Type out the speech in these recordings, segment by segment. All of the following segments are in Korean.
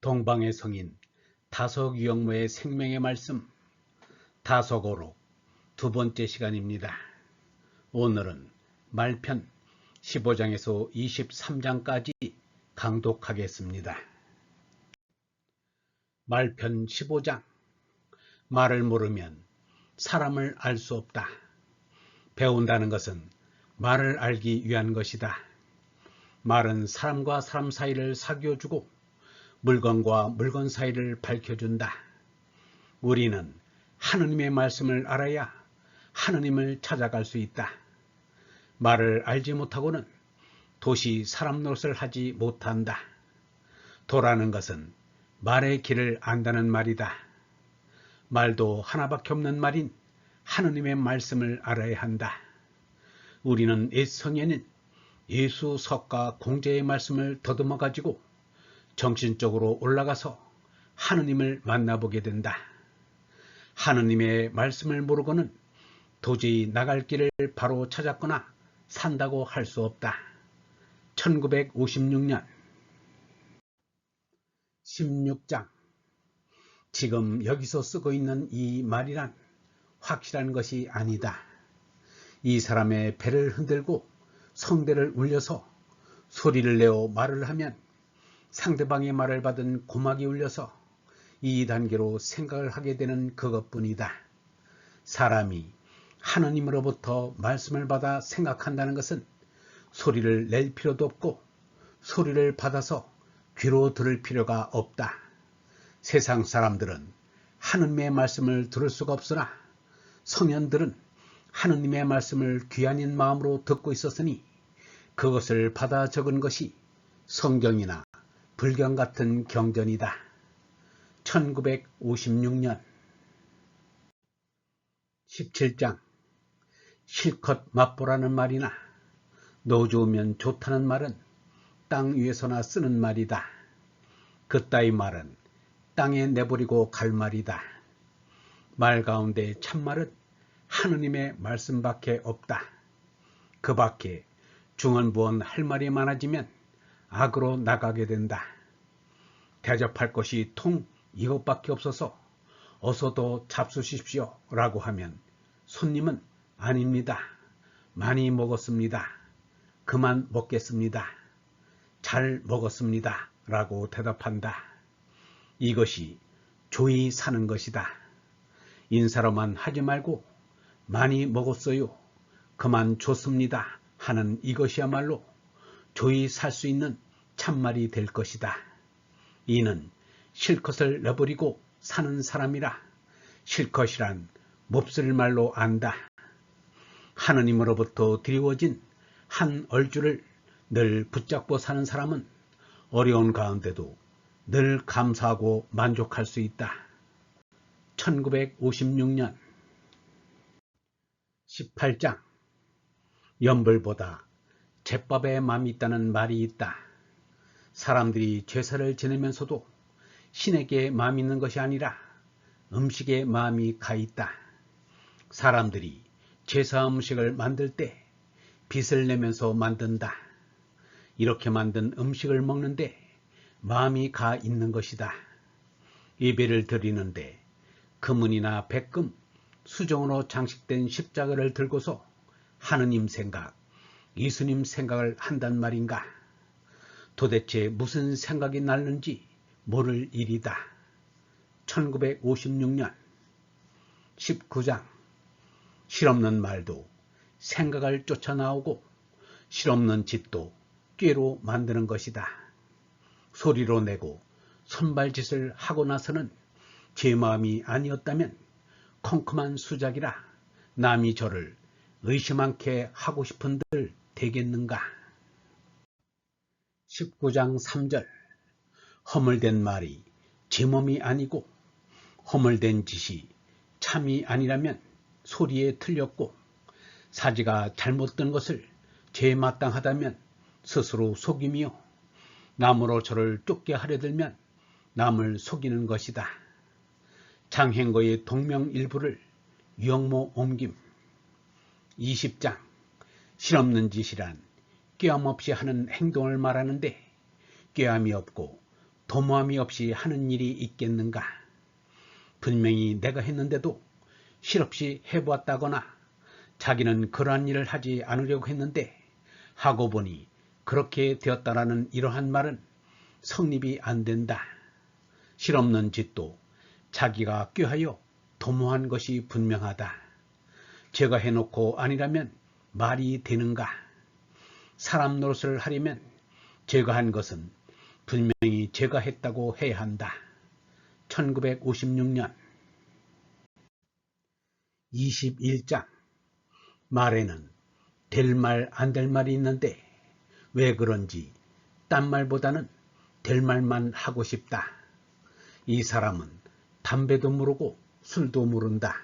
동방의 성인 다석유영모의 생명의 말씀 다석어록 두 번째 시간입니다. 오늘은 말편 15장에서 23장까지 강독하겠습니다. 말편 15장. 말을 모르면 사람을 알 수 없다. 배운다는 것은 말을 알기 위한 것이다. 말은 사람과 사람 사이를 사귀어주고 물건과 물건 사이를 밝혀준다. 우리는 하느님의 말씀을 알아야 하느님을 찾아갈 수 있다. 말을 알지 못하고는 도시 사람 노릇을 하지 못한다. 도라는 것은 말의 길을 안다는 말이다. 말도 하나밖에 없는 말인 하느님의 말씀을 알아야 한다. 우리는 옛 성에는 예수 석가 공제의 말씀을 더듬어 가지고 정신적으로 올라가서 하느님을 만나보게 된다. 하느님의 말씀을 모르고는 도저히 나갈 길을 바로 찾았거나 산다고 할 수 없다. 1956년 16장. 지금 여기서 쓰고 있는 이 말이란 확실한 것이 아니다. 이 사람의 배를 흔들고 성대를 울려서 소리를 내어 말을 하면 상대방의 말을 받은 고막이 울려서 이 단계로 생각을 하게 되는 그것뿐이다. 사람이 하느님으로부터 말씀을 받아 생각한다는 것은 소리를 낼 필요도 없고 소리를 받아서 귀로 들을 필요가 없다. 세상 사람들은 하느님의 말씀을 들을 수가 없으나 성현들은 하느님의 말씀을 귀한인 마음으로 듣고 있었으니 그것을 받아 적은 것이 성경이나 불경 같은 경전이다. 1956년 17장. 실컷 맛보라는 말이나 너 좋으면 좋다는 말은 땅 위에서나 쓰는 말이다. 그따위 말은 땅에 내버리고 갈 말이다. 말 가운데 참말은 하느님의 말씀밖에 없다. 그 밖에 중언부언 할 말이 많아지면 악으로 나가게 된다. 대접할 것이 통 이것밖에 없어서 어서 더 잡수십시오 라고 하면 손님은 아닙니다. 많이 먹었습니다. 그만 먹겠습니다. 잘 먹었습니다 라고 대답한다. 이것이 조이 사는 것이다. 인사로만 하지 말고 많이 먹었어요. 그만 좋습니다 하는 이것이야말로 조이 살 수 있는 참말이 될 것이다. 이는 실컷을 내버리고 사는 사람이라 실컷이란 몹쓸 말로 안다. 하느님으로부터 드리워진 한 얼주를 늘 붙잡고 사는 사람은 어려운 가운데도 늘 감사하고 만족할 수 있다. 1956년 18장. 연불보다 제밥에 마음이 있다는 말이 있다. 사람들이 제사를 지내면서도 신에게 마음이 있는 것이 아니라 음식에 마음이 가 있다. 사람들이 제사 음식을 만들 때 빚을 내면서 만든다. 이렇게 만든 음식을 먹는데 마음이 가 있는 것이다. 예배를 드리는데 금은이나 백금, 수정으로 장식된 십자가를 들고서 하느님 생각, 예수님 생각을 한단 말인가? 도대체 무슨 생각이 났는지 모를 일이다. 1956년 19장. 실없는 말도 생각을 쫓아나오고 실없는 짓도 꾀로 만드는 것이다. 소리로 내고 손발짓을 하고 나서는 제 마음이 아니었다면 컴컴한 수작이라 남이 저를 의심 않게 하고 싶은들 되겠는가. 19장 3절. 허물된 말이 제 몸이 아니고 허물된 짓이 참이 아니라면 소리에 틀렸고 사지가 잘못된 것을 죄 마땅하다면 스스로 속임이요 남으로 저를 쫓게 하려 들면 남을 속이는 것이다. 장행거의 동명일부를 유영모 옮김. 20장. 실없는 짓이란 꾀함 없이 하는 행동을 말하는데 꾀함이 없고 도모함이 없이 하는 일이 있겠는가? 분명히 내가 했는데도 실없이 해보았다거나 자기는 그러한 일을 하지 않으려고 했는데 하고 보니 그렇게 되었다라는 이러한 말은 성립이 안 된다. 실없는 짓도 자기가 꾀하여 도모한 것이 분명하다. 제가 해놓고 아니라면 말이 되는가? 사람 노릇을 하려면 제가 한 것은 분명히 제가 했다고 해야 한다. 1956년 21장 말에는 될 말 안 될 말이 있는데 왜 그런지 딴 말보다는 될 말만 하고 싶다. 이 사람은 담배도 모르고 술도 모른다.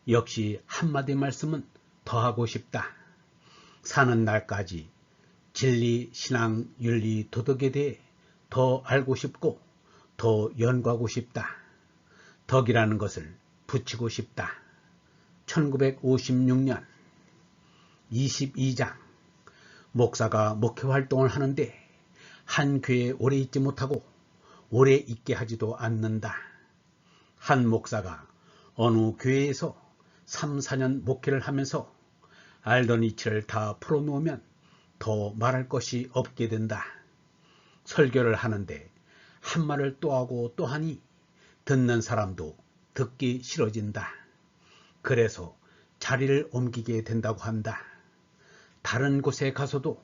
역시 한마디 말씀은 더 하고 싶다. 사는 날까지 진리, 신앙, 윤리, 도덕에 대해 더 알고 싶고 더 연구하고 싶다. 덕이라는 것을 붙이고 싶다. 1956년 22장 목사가 목회활동을 하는데 한 교회에 오래 있지 못하고 오래 있게 하지도 않는다. 한 목사가 어느 교회에서 3, 4년 목회를 하면서 알던 이치를 다 풀어놓으면 더 말할 것이 없게 된다. 설교를 하는데 한 말을 또 하고 또 하니 듣는 사람도 듣기 싫어진다. 그래서 자리를 옮기게 된다고 한다. 다른 곳에 가서도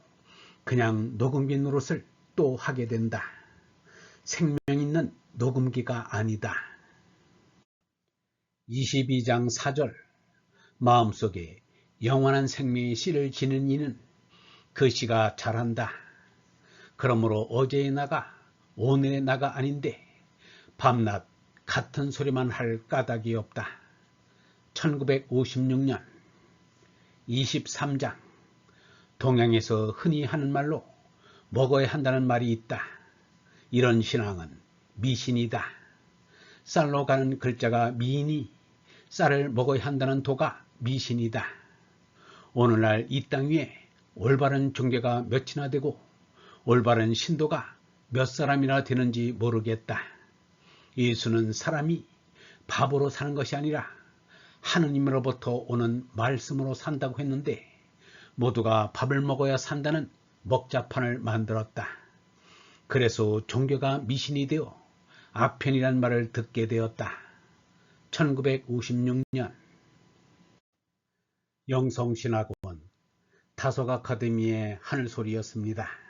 그냥 녹음기 노릇을 또 하게 된다. 생명 있는 녹음기가 아니다. 22장 4절 마음속에 영원한 생명의 씨를 지는 이는 그 씨가 자란다. 그러므로 어제의 나가 오늘의 나가 아닌데 밤낮 같은 소리만 할 까닭이 없다. 1956년 23장 동양에서 흔히 하는 말로 먹어야 한다는 말이 있다. 이런 신앙은 미신이다. 쌀로 가는 글자가 미이니 쌀을 먹어야 한다는 도가 미신이다. 오늘날 이 땅 위에 올바른 종교가 몇이나 되고 올바른 신도가 몇 사람이나 되는지 모르겠다. 예수는 사람이 밥으로 사는 것이 아니라 하느님으로부터 오는 말씀으로 산다고 했는데 모두가 밥을 먹어야 산다는 먹자판을 만들었다. 그래서 종교가 미신이 되어 아편이란 말을 듣게 되었다. 1956년 영성신학원 다속 아카데미의 하늘소리였습니다.